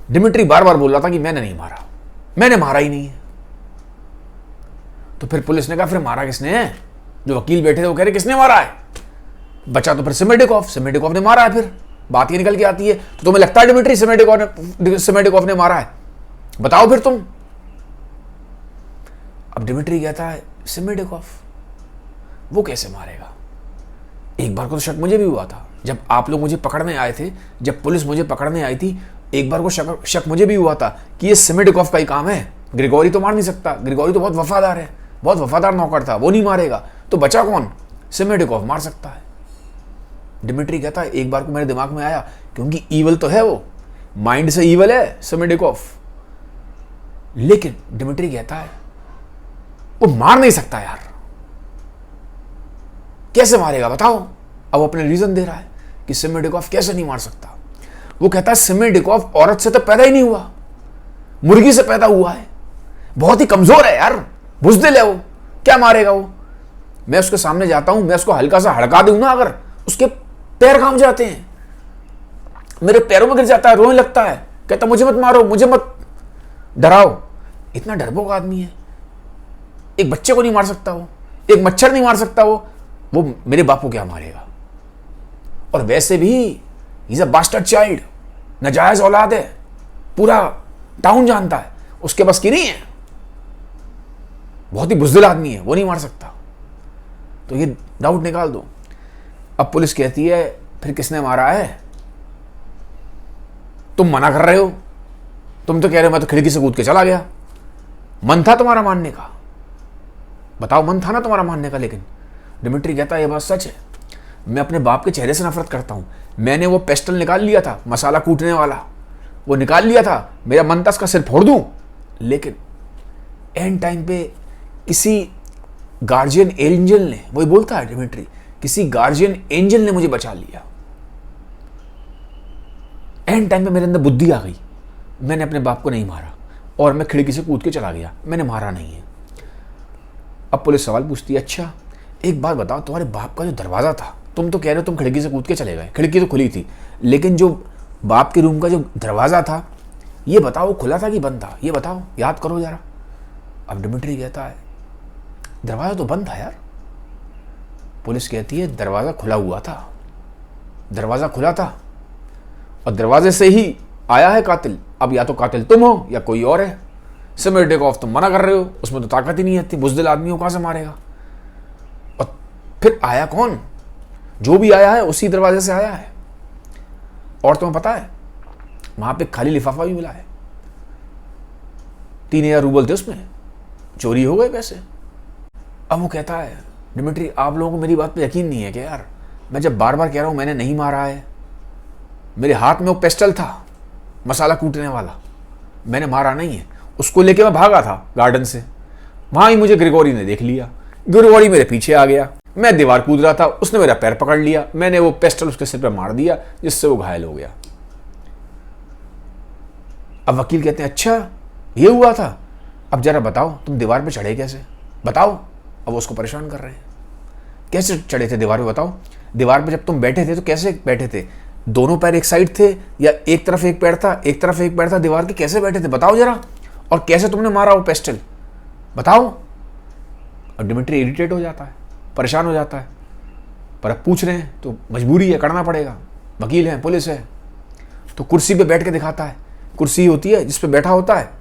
Dmitry बार बार बोल रहा था कि मैंने नहीं मारा, मैंने मारा ही नहीं है। तो फिर पुलिस ने कहा फिर मारा किसने है? जो वकील बैठे थे वो कह रहे किसने मारा है? बचा तो फिर सिमेडिकोव ने मारा है। फिर बात ये निकल के आती है, तो तुम्हें लगता है डिमिट्री सिमेडिकोव ने मारा है? बताओ फिर तुम। अब डिमिट्री कहता है सिमेडिकोव वो कैसे मारेगा? एक बार को तो शक मुझे भी हुआ था, जब आप लोग मुझे पकड़ने आए थे, जब पुलिस मुझे पकड़ने आई थी, एक बार को शक मुझे भी हुआ था कि ये सिमेडिकोव का ही काम है, ग्रिगोरी तो मार नहीं सकता, ग्रिगोरी तो बहुत वफादार है, बहुत वफादार नौकर था, वो नहीं मारेगा, तो बचा कौन? सिमेडिकोव मार सकता है। डिमिट्री कहता है एक बार को मेरे दिमाग में आया, क्योंकि ईवल तो है वो, माइंड से ईवल है सिमेडिकोव, लेकिन डिमिट्री कहता है वो मार नहीं सकता यार, कैसे मारेगा बताओ? अब अपने रीजन दे रहा है कि सिमेडिकोव कैसे नहीं मार सकता। वो कहता है सिमेडिकोव औरत से तो पैदा ही नहीं हुआ, मुर्गी से पैदा हुआ है, बहुत ही कमजोर है यार, बुज़दिल है वो, क्या मारेगा वो? मैं उसके सामने जाता हूं, मैं उसको हल्का सा हड़का दूं ना, अगर उसके पैर कांप जाते हैं, मेरे पैरों में गिर जाता है, रोने लगता है, कहता मुझे मत मारो, मुझे मत डराओ। इतना डरपोक आदमी है, एक बच्चे को नहीं मार सकता वो, एक मच्छर नहीं मार सकता वो मेरे बाप को क्या मारेगा? और वैसे भी इज अ बास्टर्ड चाइल्ड, नाजायज औलाद है, पूरा टाउन जानता है, उसके बस की नहीं है, बहुत ही बुज़दिल आदमी है, वो नहीं मार सकता। तो ये डाउट निकाल दो। अब पुलिस कहती है फिर किसने मारा है? तुम मना कर रहे हो, तुम तो कह रहे हो मैं तो खिड़की से कूद के चला गया, मन था तुम्हारा मानने का, बताओ मन था ना तुम्हारा मानने का। लेकिन डिमिट्री कहता है ये बात सच है, मैं अपने बाप के चेहरे से नफरत करता हूं, मैंने वो पेस्टल निकाल लिया था, मसाला कूटने वाला, वो निकाल लिया था, मेरा मन था उसका सिर फोड़ दूं, लेकिन एंड टाइम पे किसी गार्जियन एंजल ने, वही बोलता है डिमिट्री, किसी गार्जियन एंजल ने मुझे बचा लिया। एंड टाइम पे मेरे अंदर बुद्धि आ गई, मैंने अपने बाप को नहीं मारा और मैं खिड़की से कूद के चला गया, मैंने मारा नहीं है। अब पुलिस सवाल पूछती है अच्छा एक बात बताओ, तुम्हारे बाप का जो दरवाजा था, तुम तो कह रहे हो तुम खिड़की से कूद के चले गए, खिड़की तो खुली थी, लेकिन जो बाप के रूम का जो दरवाजा था, ये बताओ खुला था कि बंद था? ये बताओ, याद करो जरा। अब डिमिट्री कहता है दरवाजा तो बंद था यार। पुलिस कहती है दरवाजा खुला हुआ था, दरवाजा खुला था और दरवाजे से ही आया है कातिल। अब या तो कातिल तुम हो या कोई और है, सिमेडिकोव तुम मना कर रहे हो, उसमें तो ताकत ही नहीं है, बुज़दिल आदमी को कहां से मारेगा? और फिर आया कौन? जो भी आया है उसी दरवाजे से आया है। और तुम्हें पता है वहां पे खाली लिफाफा भी मिला है, 3,000 रूबल थे उसमें, चोरी हो गए पैसे। अब वो कहता है डिमिट्री आप लोगों को मेरी बात पे यकीन नहीं है कि यार, मैं जब बार बार कह रहा हूं मैंने नहीं मारा है, मेरे हाथ में वो पेस्टल था मसाला कूटने वाला, मैंने मारा नहीं है, उसको लेके मैं भागा था गार्डन से, वहां ही मुझे ग्रिगोरी ने देख लिया, ग्रिगोरी मेरे पीछे आ गया, मैं दीवार कूद रहा था, उसने मेरा पैर पकड़ लिया, मैंने वो पेस्टल उसके सिर पर मार दिया जिससे वो घायल हो गया। अब वकील कहते हैं अच्छा ये हुआ था, अब जरा बताओ तुम दीवार पे चढ़े कैसे, बताओ। अब वो उसको परेशान कर रहे हैं, कैसे चढ़े थे दीवार पे बताओ, दीवार पे जब तुम बैठे थे तो कैसे बैठे थे, दोनों पैर एक साइड थे या एक तरफ एक पैर था, एक तरफ एक पैर था दीवार के, कैसे बैठे थे बताओ जरा, और कैसे तुमने मारा वो पेस्टल बताओ। और डिमिट्री इरिटेट हो जाता है, परेशान हो जाता है, पर अब पूछ रहे हैं तो मजबूरी है, करना पड़ेगा, वकील है, पुलिस है। तो कुर्सी पे बैठ के दिखाता है, कुर्सी होती है जिस पे बैठा होता है,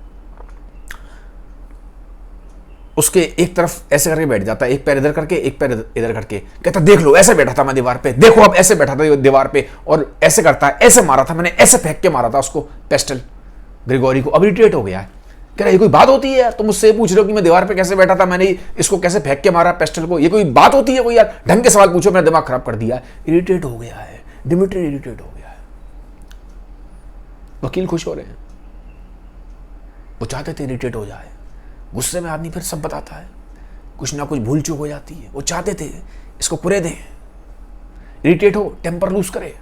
उसके एक तरफ ऐसे करके बैठ जाता है, एक पैर इधर करके एक पैर इधर करके, कहता देख लो ऐसे बैठा था मैं दीवार पे, देखो अब ऐसे बैठा था दीवार पे, और ऐसे करता है, ऐसे मारा था मैंने, ऐसे फेंक के मारा था उसको पेस्टल ग्रिगोरी को। अब इरिटेट हो गया है, कह रहा ये कोई बात होती है यार, तुम मुझसे पूछ रहे हो कि मैं दीवार पे कैसे बैठा था, मैंने इसको कैसे फेंक के मारा पेस्टल को, ये कोई बात होती है कोई यार, ढंग के सवाल पूछो, मेरा दिमाग खराब कर दिया। इरिटेट हो गया है डिमिट्री, इरिटेट हो गया है। वकील खुश हो रहे हैं, वो चाहते थे इरिटेट हो जाए, गुस्से में आदमी फिर सब बताता है, कुछ ना कुछ भूल चूक हो जाती है, वो चाहते थे इसको पुरे दें, इरिटेट हो, टेम्पर लूज करे,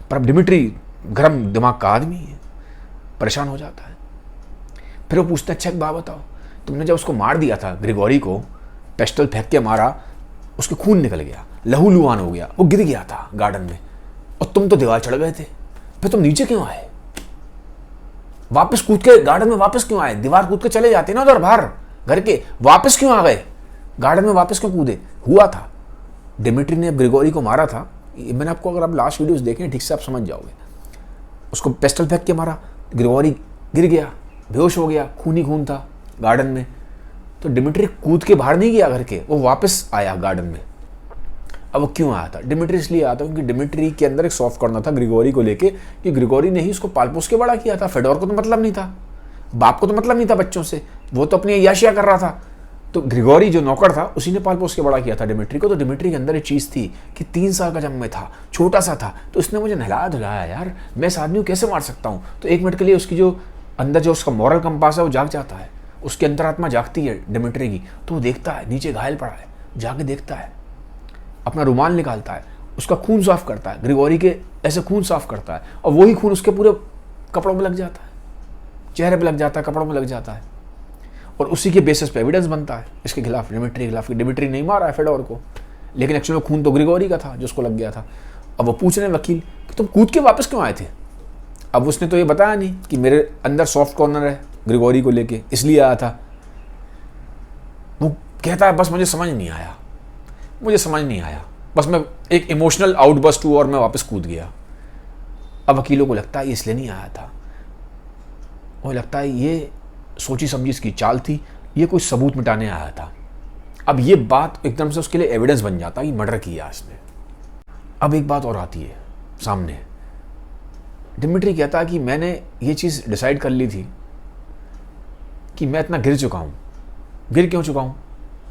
पर अब डिमिट्री गर्म दिमाग का आदमी है, परेशान हो जाता है। फिर वो पूछता है अच्छा एक बात बताओ, तुमने जब उसको मार दिया था ग्रिगोरी को, पेस्टल फेंक के मारा, उसके खून निकल गया, लहू लुहान हो गया, वो गिर गया था गार्डन में, और तुम तो दीवार चढ़ गए थे, फिर तुम नीचे क्यों आए? वापस कूद के गार्डन में वापस क्यों आए? दीवार कूद के चले जाते ना उधर बाहर घर के, वापस क्यों आ गए? गार्डन में वापस क्यों कूदे? हुआ था, डिमिट्री ने ग्रिगोरी को मारा था। मैंने आपको, अगर आप लास्ट वीडियोस देखें ठीक से आप समझ जाओगे। उसको पिस्टल फेंक के मारा, ग्रिगोरी गिर गया, बेहोश हो गया, खून ही खून था गार्डन में। तो डिमिट्री कूद के बाहर नहीं गया घर के, वो वापस आया गार्डन में। अब वो क्यों आया था? डिमिट्री इसलिए आया था क्योंकि डिमिट्री के अंदर एक सॉफ्ट कॉर्नर था ग्रिगोरी को लेके, कि ग्रिगोरी ने ही उसको पाल पोस के बड़ा किया था। फेडोर को तो मतलब नहीं था, बाप को तो मतलब नहीं था बच्चों से, वो तो अपनी अय्याशियां कर रहा था। तो ग्रिगोरी जो नौकर था उसी ने पाल पोस के बड़ा किया था डिमिट्री को। तो डिमिट्री के अंदर एक चीज़ थी कि 3 साल का जब मैं था, छोटा सा था, तो इसने मुझे नहलाया धुलाया, यार मैं इस आदमी को कैसे मार सकता हूँ। तो 1 मिनट के लिए उसकी जो अंदर जो उसका मॉरल कंपास है वो जाग जाता है, उसकी अंतरात्मा जागती है डिमिट्री की। तो वो देखता है नीचे घायल पड़ा है, जाके देखता है, अपना रुमाल निकालता है, उसका खून साफ करता है, ग्रिगोरी के ऐसे खून साफ करता है, और वही खून उसके पूरे कपड़ों में लग जाता है, चेहरे पे लग जाता है, कपड़ों में लग जाता है, और उसी के बेसिस पे एविडेंस बनता है इसके खिलाफ, डिमिट्री के खिलाफ। डिमिट्री नहीं मारा है फेडोर को, लेकिन एक्चुअली खून तो ग्रिगोरी का था जिसको लग गया था। अब वो पूछ रहे हैं वकील कि तुम कूद के वापस क्यों आए थे? अब उसने तो ये बताया नहीं कि मेरे अंदर सॉफ्ट कॉर्नर है ग्रिगोरी को लेके, इसलिए आया था। वो कहता है बस मुझे समझ नहीं आया, मुझे समझ नहीं आया, बस मैं एक इमोशनल आउटबर्स्ट हुआ और मैं वापस कूद गया। अब वकीलों को लगता है ये इसलिए नहीं आया था, वो लगता है ये सोची समझी इसकी चाल थी, ये कोई सबूत मिटाने आया था। अब ये बात एकदम से उसके लिए एविडेंस बन जाता है कि मर्डर किया इसने। अब एक बात और आती है सामने, डिमिट्री कहता है कि मैंने ये चीज़ डिसाइड कर ली थी कि मैं इतना गिर चुका हूँ। गिर क्यों चुका हूँ?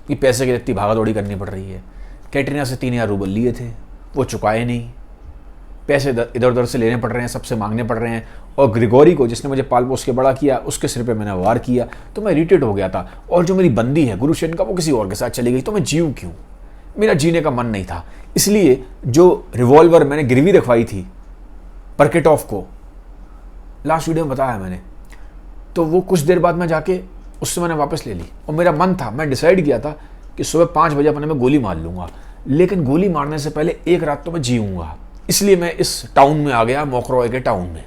कि पैसे के लिए इतनी भागा दौड़ी करनी पड़ रही है। कैटरीना से 3000 रूबल लिए थे, वो चुकाए नहीं, पैसे इधर उधर से लेने पड़ रहे हैं, सबसे मांगने पड़ रहे हैं, और ग्रिगोरी को जिसने मुझे पाल पोस के बड़ा किया उसके सिर पे मैंने वार किया, तो मैं इरिटेट हो गया था। और जो मेरी बंदी है गुरुशेन का, वो किसी और के साथ चली गई, तो मैं जीऊँ क्यों? मेरा जीने का मन नहीं था। इसलिए जो रिवॉल्वर मैंने गिरवी रखवाई थी परकेटॉफ को, लास्ट वीडियो में बताया मैंने, तो वो कुछ देर बाद मैं जाके उससे मैंने वापस ले ली। और मेरा मन था, मैं डिसाइड किया था कि सुबह 5 बजे अपने में गोली मार लूँगा, लेकिन गोली मारने से पहले एक रात तो मैं जीऊँगा। इसलिए मैं इस टाउन में आ गया, मोकरॉय के टाउन में।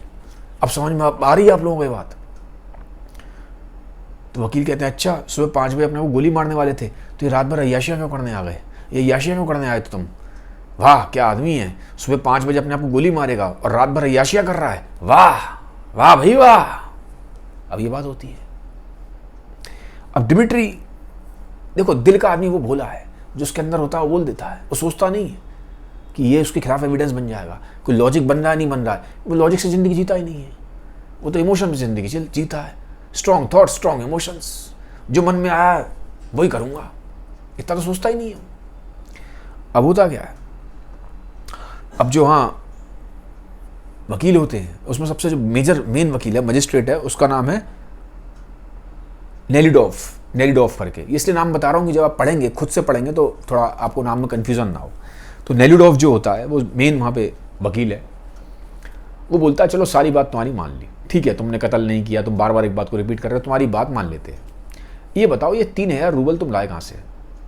अब समझ में आ रही है आप लोगों को ये बात? तो वकील कहते हैं अच्छा, सुबह 5 बजे अपने को गोली मारने वाले थे, तो ये रात भर अय्याशियाँ क्यों करने आ गए? ये अय्याशियाँ क्यों करने आए थे तुम? वाह क्या आदमी है, सुबह 5 बजे अपने आप को गोली मारेगा और रात भर अय्याशियाँ कर रहा है, वाह वाह भाई वाह। अब ये बात होती है। अब डिमिट्री देखो, दिल का आदमी वो भोला है, जो उसके अंदर होता है वो बोल देता है, वो सोचता नहीं है कि ये उसके खिलाफ एविडेंस बन जाएगा। कोई लॉजिक बन रहा है नहीं बन रहा है, वो लॉजिक से ज़िंदगी जीता ही नहीं है, वो तो इमोशन से ज़िंदगी जीता है। स्ट्रॉन्ग थॉट, स्ट्रॉन्ग इमोशंस, जो मन में आया वही करूँगा, इतना तो सोचता ही नहीं है। अब होता क्या है, अब जो हाँ वकील होते हैं उसमें सबसे जो मेन वकील है, मजिस्ट्रेट है, उसका नाम है नेलिडॉफ करके। इसलिए नाम बता रहा हूँ कि जब आप पढ़ेंगे, खुद से पढ़ेंगे, तो थोड़ा आपको नाम में कन्फ्यूज़न ना हो। तो नेलिडॉफ जो होता है वो मेन वहाँ पे वकील है। वो बोलता है चलो सारी बात तुम्हारी मान ली, ठीक है, तुमने कत्ल नहीं किया, तुम बार बार एक बात को रिपीट कर रहे हो, तुम्हारी बात मान लेते हैं। ये बताओ ये 3000 रूबल तुम लाए कहाँ से?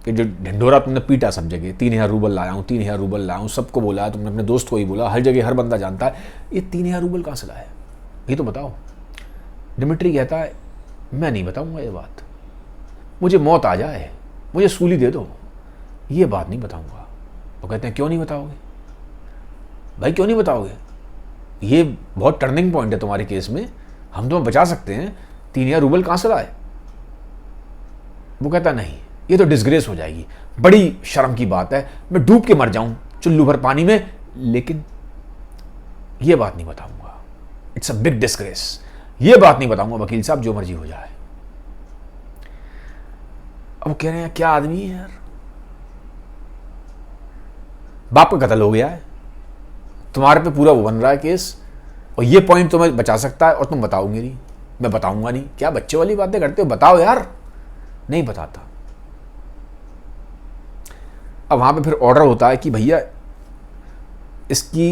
कि जो ढिंढोरा तुमने पीटा सब जगह, 3000 रूबल लाया हूँ, 3000 रूबल लाया हूँ, सबको बोला, तुमने अपने दोस्त को ही बोला, हर जगह हर बंदा जानता है, ये 3000 रूबल कहाँ से लाया? ये तो बताओ। डिमिट्री कहता है मैं नहीं बताऊँगा ये बात, मुझे मौत आ जाए, मुझे सूली दे दो, ये बात नहीं बताऊँगा। वो कहते हैं क्यों नहीं बताओगे भाई, क्यों नहीं बताओगे? ये बहुत टर्निंग पॉइंट है तुम्हारे केस में, हम तुम्हें बचा सकते हैं, 3000 रूबल कहाँ से लाए? वो कहता नहीं, ये तो डिस्ग्रेस हो जाएगी, बड़ी शर्म की बात है, मैं डूब के मर जाऊं चुल्लू भर पानी में, लेकिन ये बात नहीं बताऊंगा, इट्स अ बिग डिस्ग्रेस, ये बात नहीं बताऊंगा वकील साहब, जो मर्जी हो जाए। अब वो कह रहे हैं क्या आदमी है यार, बाप का कत्ल हो गया है, तुम्हारे पे पूरा वो बन रहा है केस, और ये पॉइंट तुम्हें बचा सकता है और तुम बताओगे नहीं, मैं बताऊंगा नहीं। क्या बच्चे वाली बातें करते हो, बताओ यार। नहीं बताता। अब वहां पे फिर ऑर्डर होता है कि भैया इसकी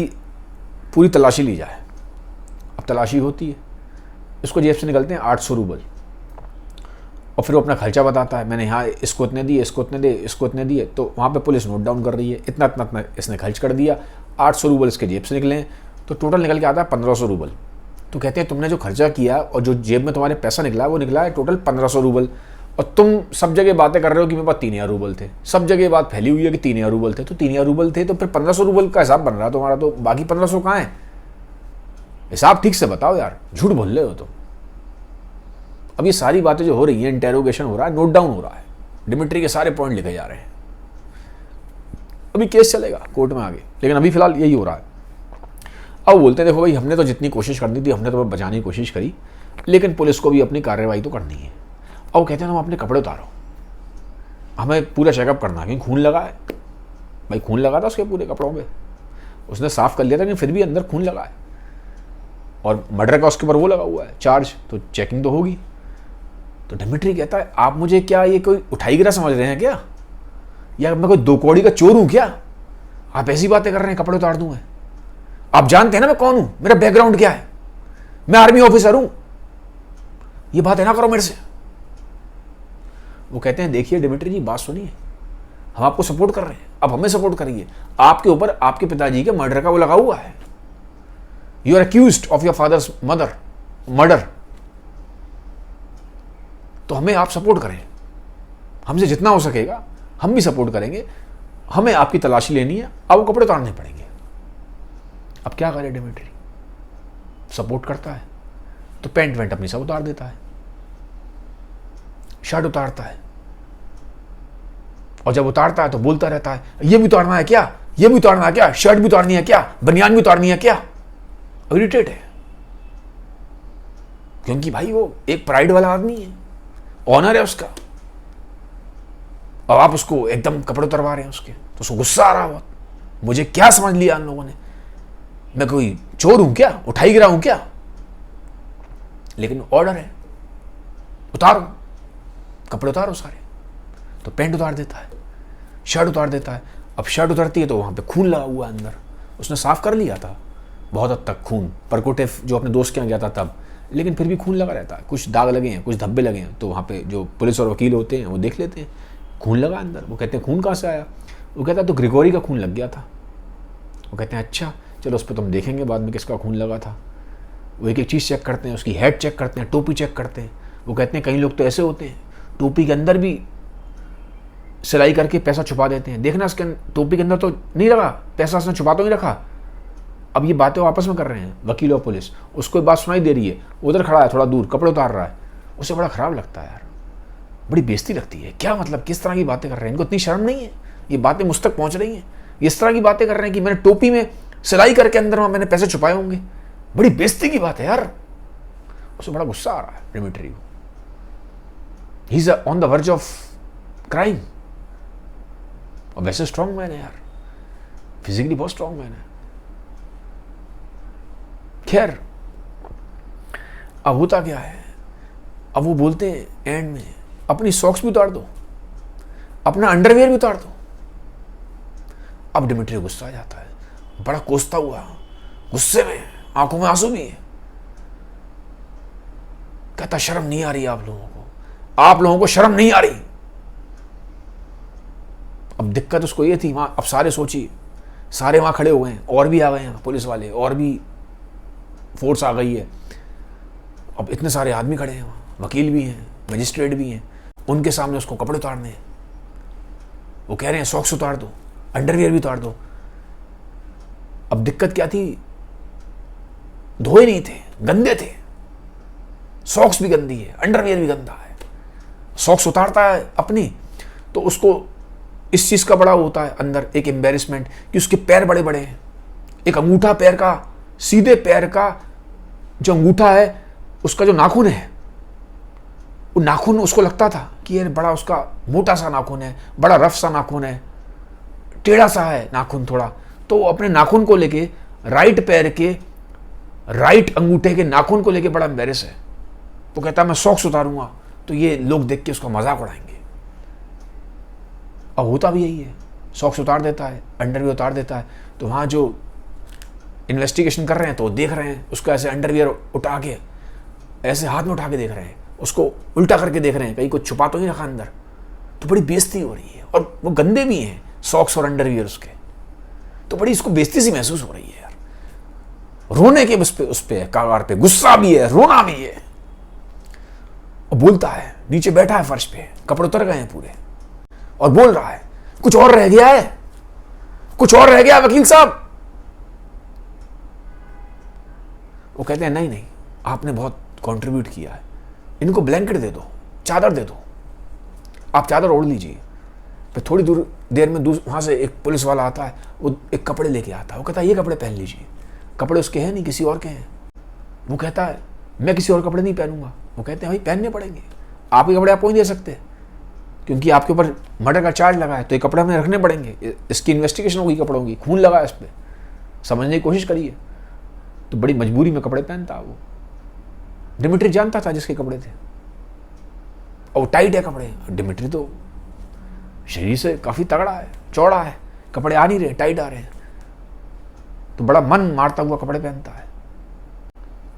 पूरी तलाशी ली जाए। अब तलाशी होती है, इसको जेब से निकलते हैं 800 रूबल, और फिर वो अपना खर्चा बताता है, मैंने यहाँ इसको इतने दिए, इसको इतने दिए, इसको इतने दिए। तो वहाँ पे पुलिस नोट डाउन कर रही है, इतना इतना इतना इसने खर्च कर दिया, 800 रूबल इसके जेब से निकले। तो टोटल निकल के आता है 1500 रूबल। तो कहते हैं तुमने जो खर्चा किया और जो जेब में तुम्हारे पैसा निकला वो निकला है टोटल 1500 रूबल, और तुम सब जगह बातें कर रहे हो कि मेरे पास 3000 रूबल थे। सब जगह बात फैली हुई है कि 3000 रूबल थे, तो 3000 रूबल थे तो फिर 1500 रूबल का हिसाब बन रहा है तुम्हारा, तो बाकी 1500 कहाँ है? हिसाब ठीक से बताओ यार, झूठ बोल रहे हो तुम। अब ये सारी बातें जो हो रही हैं, इंटेरोगेशन हो रहा है, नोट डाउन हो रहा है, डिमिट्री के सारे पॉइंट लिखे जा रहे हैं। अभी केस चलेगा कोर्ट में आगे, लेकिन अभी फिलहाल यही हो रहा है। अब बोलते हैं देखो भाई, हमने तो जितनी कोशिश करनी थी हमने तो बचाने की कोशिश करी, लेकिन पुलिस को भी अपनी कार्रवाई तो करनी है। अब वो कहते हैं हम अपने कपड़े उतारो, हमें पूरा चेकअप करना है, क्योंकि खून लगा है। भाई खून लगा था उसके पूरे कपड़ों पे, उसने साफ कर लिया था, लेकिन फिर भी अंदर खून लगा है, और मर्डर का उसके ऊपर वो लगा हुआ है चार्ज, तो चेकिंग तो होगी। तो डिमिट्री कहता है आप मुझे क्या ये कोई उठाई गिरा समझ रहे हैं क्या, या मैं कोई 2 कौड़ी का चोर हूं क्या? आप ऐसी बातें कर रहे हैं, कपड़े उतार दूं मैं? आप जानते हैं ना मैं कौन हूं, मेरा बैकग्राउंड क्या है, मैं आर्मी ऑफिसर हूं, ये बातें ना करो मेरे से। वो कहते हैं देखिए डिमिट्री जी, बात सुनिए, हम आपको सपोर्ट कर रहे हैं, अब हमें सपोर्ट करिए। आपके ऊपर आपके पिताजी के मर्डर का वो लगा हुआ है, you are accused of your father's murder, तो हमें आप सपोर्ट करें, हमसे जितना हो सकेगा हम भी सपोर्ट करेंगे, हमें आपकी तलाशी लेनी है, अब कपड़े उतारने पड़ेंगे। अब क्या करे डिमिट्री, सपोर्ट करता है तो पैंट वैंट अपनी सब उतार देता है, शर्ट उतारता है, और जब उतारता है तो बोलता रहता है ये भी उतारना है क्या, ये भी उतारना है क्या, शर्ट भी उतारनी है क्या, बनियान भी उतारनी है क्या। इरिटेट है, क्योंकि भाई वो एक प्राइड वाला आदमी है, ऑनर है उसका, अब आप उसको एकदम कपड़े उतरवा रहे हैं उसके, तो उसको गुस्सा आ रहा बहुत, मुझे क्या समझ लिया इन लोगों ने, मैं कोई चोर हूं क्या, उठाई गिरा हूं क्या? लेकिन ऑर्डर है, उतारो कपड़े, उतारो सारे। तो पैंट उतार देता है, शर्ट उतार देता है। अब शर्ट उतरती है तो वहां पे खून लगा हुआ है अंदर, उसने साफ कर लिया था बहुत हद तक खून, परकोटेव जो अपने दोस्त के यहाँ गया था तब, लेकिन फिर भी खून लगा रहता है, कुछ दाग लगे हैं, कुछ धब्बे लगे हैं, तो वहाँ पे जो पुलिस और वकील होते हैं वो देख लेते हैं खून लगा अंदर। वो कहते हैं खून कहाँ से आया? वो कहता है तो ग्रिगोरी का खून लग गया था। वो कहते हैं अच्छा चलो उस पर तुम देखेंगे बाद में किसका खून लगा था। वो एक एक चीज़ चेक करते हैं, उसकी हेड चेक करते हैं, टोपी चेक करते हैं। वो कहते हैं कई लोग तो ऐसे होते हैं टोपी के अंदर भी सिलाई करके पैसा छुपा देते हैं, देखना इसके टोपी के अंदर तो नहीं लगा पैसा, उसने छुपा तो नहीं रखा। अब ये बातें वो आपस में कर रहे हैं वकील और पुलिस, उसको बात सुनाई दे रही है, उधर खड़ा है थोड़ा दूर कपड़े उतार रहा है, उसे बड़ा खराब लगता है यार, बड़ी बेइज्जती लगती है। क्या मतलब किस तरह की बातें कर रहे हैं, इनको इतनी शर्म नहीं है, ये बातें मुझ तक पहुंच रही हैं, इस तरह की बातें कर रहे हैं कि मैंने टोपी में सिलाई करके अंदर मैंने पैसे छुपाए होंगे, बड़ी बेइज्जती की बात है यार। उसे बड़ा गुस्सा आ रहा है डिमिट्री को, he is on the verge of crime. और वैसे स्ट्रॉन्ग मैन है यार, फिजिकली बहुत स्ट्रॉन्ग मैन है। खैर अब होता क्या है, अब वो बोलते हैं एंड में अपनी सॉक्स भी उतार दो, अपना अंडरवेयर भी उतार दो। अब डिमिट्री गुस्सा आ जाता है, बड़ा कोसता हुआ, गुस्से में, आंखों में आंसू भी है, कहता शर्म नहीं आ रही आप लोगों को शर्म नहीं आ रही। अब दिक्कत उसको ये थी वहां, अब सारे सोचिए, सारे वहां खड़े हुए हैं, और भी आ गए हैं पुलिस वाले, और भी फोर्स आ गई है, अब इतने सारे आदमी खड़े हैं वहां, वकील भी हैं, मजिस्ट्रेट भी हैं, उनके सामने उसको कपड़े उतारने हैं। वो कह रहे हैं सॉक्स उतार दो, अंडरवियर भी उतार दो। अब दिक्कत क्या थी, धोए नहीं थे, गंदे थे, सॉक्स भी गंदी है, अंडरवियर भी गंदा है। सॉक्स उतारता है अपनी तो उसको इस चीज का बड़ा होता है अंदर एक एम्बेरसमेंट कि उसके पैर बड़े बड़े हैं, एक अंगूठा पैर का, सीधे पैर का जो अंगूठा है उसका जो नाखून है, वो नाखून उसको लगता था कि ये बड़ा उसका मोटा सा नाखून है, बड़ा रफ सा नाखून है, टेढ़ा सा है नाखून थोड़ा, तो वो अपने नाखून को लेके, राइट पैर के राइट अंगूठे के नाखून को लेके बड़ा एम्बेरस है। वो कहता है मैं सॉक्स उतारूंगा तो ये लोग देख के उसका मजाक उड़ाएंगे। अब होता भी यही है, सॉक्स उतार देता है, अंडरवियर उतार देता है, तो वहाँ जो इन्वेस्टिगेशन कर रहे हैं तो देख रहे हैं उसको ऐसे अंडरवियर उठा के, ऐसे हाथ में उठा के देख रहे हैं, उसको उल्टा करके देख रहे हैं कहीं कुछ छुपा तो नहीं रखा अंदर। तो बड़ी बेइज्जती हो रही है, और वो गंदे भी हैं सॉक्स और अंडरवियर उसके, तो बड़ी इसको बेइज्जती सी महसूस हो रही है यार। रोने के उस पे कागार पे, गुस्सा भी है, रोना भी है। और बोलता है, नीचे बैठा है फर्श पे, कपड़े उतर गए हैं पूरे, और बोल रहा है, कुछ और रह गया है, कुछ और रह गया वकील साहब। वो कहते हैं, नहीं नहीं, आपने बहुत कंट्रीब्यूट किया है, इनको ब्लैंकेट दे दो, चादर दे दो, आप चादर ओढ़ लीजिए। फिर थोड़ी देर में वहां से एक पुलिस वाला आता है, वो एक कपड़े लेके आता है। वो कहता है, ये कपड़े पहन लीजिए। कपड़े उसके हैं नहीं, किसी और के हैं। वो कहता है, मैं किसी और कपड़े नहीं पहनूंगा। वो कहते हैं, भाई पहनने पड़ेंगे, आपके कपड़े आपको नहीं दे सकते, क्योंकि आपके ऊपर मर्डर का चार्ज लगा है, तो ये कपड़े हमें रखने पड़ेंगे, इसकी इन्वेस्टिगेशन होगी कपड़ों की, खून लगा है इस पर, समझने की कोशिश करिए। तो बड़ी मजबूरी में कपड़े पहनता वो। डिमिट्री जानता था जिसके कपड़े थे, और टाइट है कपड़े। डिमिट्री तो शरीर से काफी तगड़ा है, चौड़ा है, कपड़े आ नहीं रहे, टाइट आ रहे हैं, तो बड़ा मन मारता हुआ कपड़े पहनता है।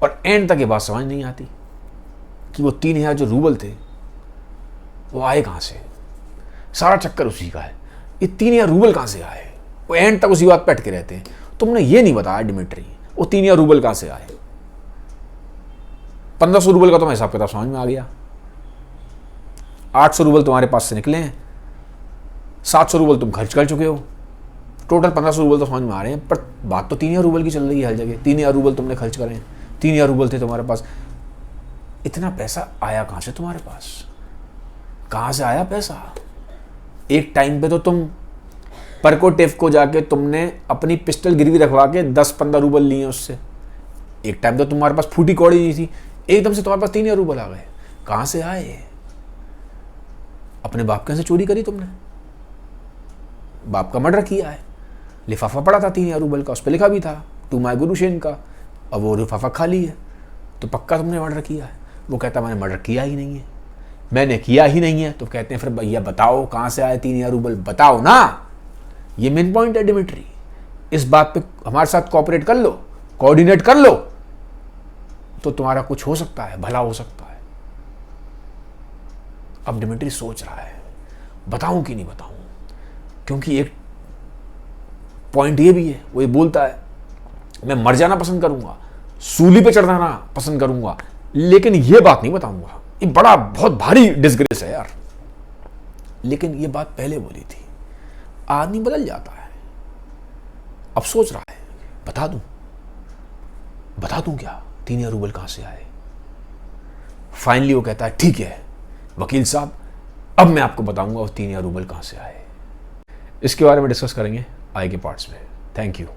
और एंड तक ये बात समझ नहीं आती कि वो 3000 जो रूबल थे वो आए कहां से। सारा चक्कर उसी का है, ये 3000 रूबल कहां से आए। वो एंड तक उसी बात पे अटके रहते हैं। तुमने ये नहीं बताया डिमिट्री, वो 3000 रूबल कहां से आए। 1500 रूबल का तुम्हें हिसाब किताब समझ में आ गया, 800 रूबल तुम्हारे पास से निकले हैं, 700 रूबल तुम खर्च कर चुके हो, टोटल 1500 रूबल तो समझ में आ रहे हैं। पर बात तो 3000 रूबल की चल रही है हर जगह। 3000 रूबल तुमने खर्च करे हैं, 3000 रूबल थे तुम्हारे पास। इतना पैसा आया कहां से तुम्हारे पास, कहां से आया पैसा। एक टाइम पे तो तुम परकोटेफ को जाके तुमने अपनी पिस्टल गिरवी रखवा के 10-15 रूबल लिए उससे। एक टाइम तो तुम्हारे पास फूटी कौड़ी नहीं थी, एकदम से तुम्हारे पास 3000 रूबल आ गए। कहां से आए। अपने बाप के से चोरी करी तुमने, बाप का मर्डर किया है, लिफाफा पड़ा था 3000 रूबल का, उस पर लिखा भी था टू माय गुरु शेन का, अब वो लिफाफा खाली है, तो पक्का तुमने मर्डर किया है। वो कहता मैंने मर्डर किया ही नहीं है, मैंने किया ही नहीं है। तो कहते हैं फिर भैया बताओ कहां से आए 3000 रूबल, बताओ ना। ये मेन पॉइंट है डिमिट्री, इस बात पे हमारे साथ कोऑपरेट कर लो, कोऑर्डिनेट कर लो, तो तुम्हारा कुछ हो सकता है, भला हो सकता है। अब डिमिट्री सोच रहा है बताऊं कि नहीं बताऊं, क्योंकि एक पॉइंट ये भी है, वो ये बोलता है मैं मर जाना पसंद करूंगा, सूली पे चढ़ जाना पसंद करूंगा, लेकिन ये बात नहीं बताऊंगा। ये बड़ा बहुत भारी डिसग्रेस है यार। लेकिन ये बात पहले बोली थी। आदमी बदल जाता है, अब सोच रहा है बता दूं क्या 3000 रूबल कहां से आए। फाइनली वो कहता है ठीक है वकील साहब, अब मैं आपको बताऊंगा वो 3000 रूबल कहां से आए। इसके बारे में डिस्कस करेंगे आगे के पार्ट्स में। Thank you.